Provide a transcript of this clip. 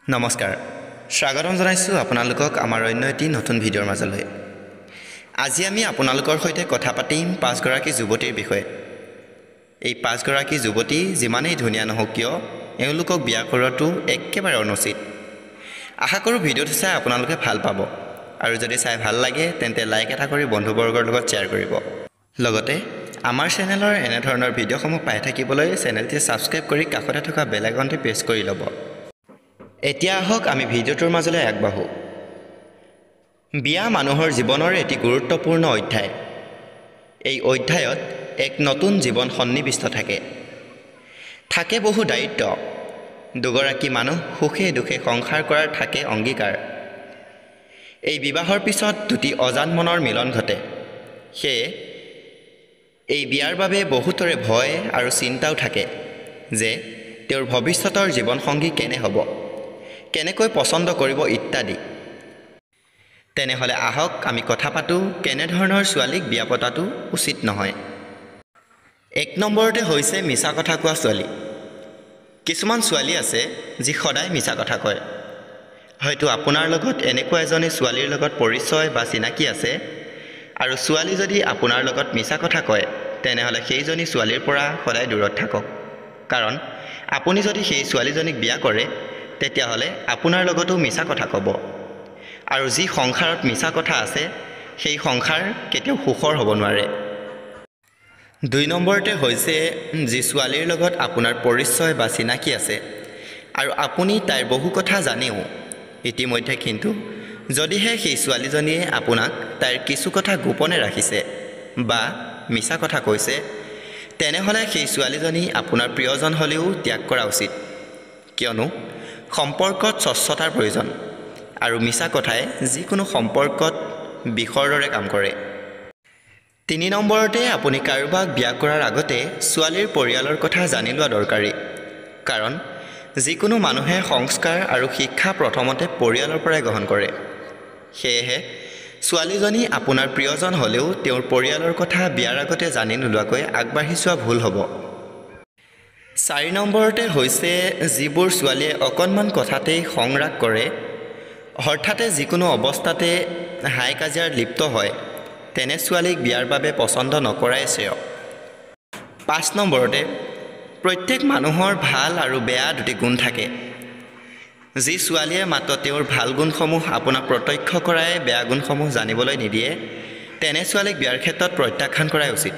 নমস্কাৰ স্বাগতম জনাইছোঁ আপোনালোকক আমাৰ অন্য এটি নতুন ভিডিঅ'ৰ মাজলৈ আজি আমি আপোনালোকৰ সৈতে কথা পাতিম পাঁচগৰাকী যুৱতীৰ বিষয়ে এই পাঁচগৰাকী যুৱতী যিমানেই ধুনীয়া নহওক কিয় এওঁলোকক বিয়া কৰোৱাটো একেবাৰে অনুচিত আশা কৰোঁ ভিডিঅ'টো চাই আপোনালোকে ভাল পাব আৰু যদি চাই ভাল লাগে তেন্তে লাইক এটা কৰি বন্ধুবৰ্গৰ লগত শ্বেয়াৰ কৰিব লগতে আমাৰ চেনেলৰ এনে ধৰণৰ ভিডিঅ'সমূহ পাই থাকিবলৈ চেনেলটি সাবস্ক্ৰাইব কৰি কাষতে থকা বেল আইকনটি প্ৰেছ কৰি ল'ব এতিয়া আহক আমি ভিডিঅ'টোৰ মাজলৈ আগবাঢ়ো বিয়া মানুহৰ জীৱনৰ এটি গুৰুত্বপূৰ্ণ অধ্যায় এই অধ্যায়ত এক নতুন জীৱন সন্নিবিষ্ট থাকে বহু দায়িত্ব দুগৰাকী মানুহ সুখে দুখে সংসাৰ কৰাৰ থাকে অংগীকাৰ এই বিবাহৰ পিছত দুটি অজান মনৰ মিলন ঘটে সেয়ে এই বিয়াৰ বাবে বহুতৰে ভয় আৰু চিন্তাও থাকে যে তেওঁৰ ভৱিষ্যতৰ জীৱনসংগী কেনে হ'ব কেনেকৈ পছন্দ কৰিব ইত্যাদি তেনেহলে আহক আমি কথা পাতো কেনে ধৰণৰ ছোৱালীক বিয়া পতাটো উচিত নহয় এক নম্বৰতে হৈছে মিছা কথা কোৱা ছোৱালী কিছুমান ছোৱালী আছে যি সদায় মিছা কথা কয় হয়তো আপোনাৰ লগত এনেকুৱা এজনী ছোৱালীৰ লগত পৰিচয় বা চিনাকি আছে আৰু ছোৱালী যদি আপোনাৰ লগত মিছা কথা কয় তেনেহলে সেইজনী ছোৱালীৰ পৰা সদায় দূৰত থাকক কাৰণ আপুনি যদি সেই ছোৱালীজনীক বিয়া কৰে তেতিয়াহলে আপোনাৰ লগতো মিছা কথা ক'ব আৰু যি সংসাৰত মিছা কথা আছে সেই সংসাৰ কেতিয়াও সুখৰ হ'ব নোৱাৰে দুই নম্বৰতে হৈছে যি ছোৱালীৰ লগত আপোনাৰ পৰিচয় বা চিনাকি আছে আৰু আপুনি তাইৰ বহু কথা জানেও ইতিমধ্যে কিন্তু যদিহে সেই ছোৱালীজনীয়ে আপোনাক তাইৰ কিছু কথা গোপনে ৰাখিছে বা মিছা কথা কৈছে তেনেহলে সেই ছোৱালীজনী আপোনাৰ প্ৰিয়জন হ'লেও ত্যাগ কৰা উচিত কিয়নো সম্পৰ্কত স্বচ্ছতাৰ প্ৰয়োজন আৰু মিছা কথাই যিকোনো সম্পৰ্কত বিষৰ দৰে কাম কৰে তিনি নম্বৰতে আপুনি কাৰোবাক বিয়া কৰাৰ আগতে ছোৱালীৰ পৰিয়ালৰ কথা জানি লোৱা দৰকাৰী কাৰণ যিকোনো মানুহে সংস্কাৰ আৰু শিক্ষা প্ৰথমতে পৰিয়ালৰ পৰাই গ্ৰহণ কৰে সেয়েহে ছোৱালীজনী আপোনাৰ প্ৰিয়জন হ'লেও তেওঁৰ পৰিয়ালৰ কথা বিয়াৰ আগতে জানি নোলোৱাকৈ আগবাঢ়ি যোৱা ভুল হ'ব চাৰি নম্বৰতে হৈছে যিবোৰ ছোৱালীয়ে অকণমান কথাতেই সংৰাগ কৰে হঠাতে যিকোনো অৱস্থাতে হাই কাজিয়াৰ লিপ্ত হয় তেনে ছোৱালীক বিয়াৰ বাবে পছন্দ নকৰাই শ্ৰেয় পাঁচ নম্বৰতে প্ৰত্যেক মানুহৰ ভাল আৰু বেয়া দুটি গুণ থাকে যি ছোৱালীয়ে মাত্ৰ তেওঁৰ ভাল গুণসমূহ আপোনাক প্ৰত্যক্ষ কৰাই বেয়া গুণসমূহ জানিবলৈ নিদিয়ে তেনে ছোৱালীক বিয়াৰ ক্ষেত্ৰত প্ৰত্যাখ্যান কৰাই উচিত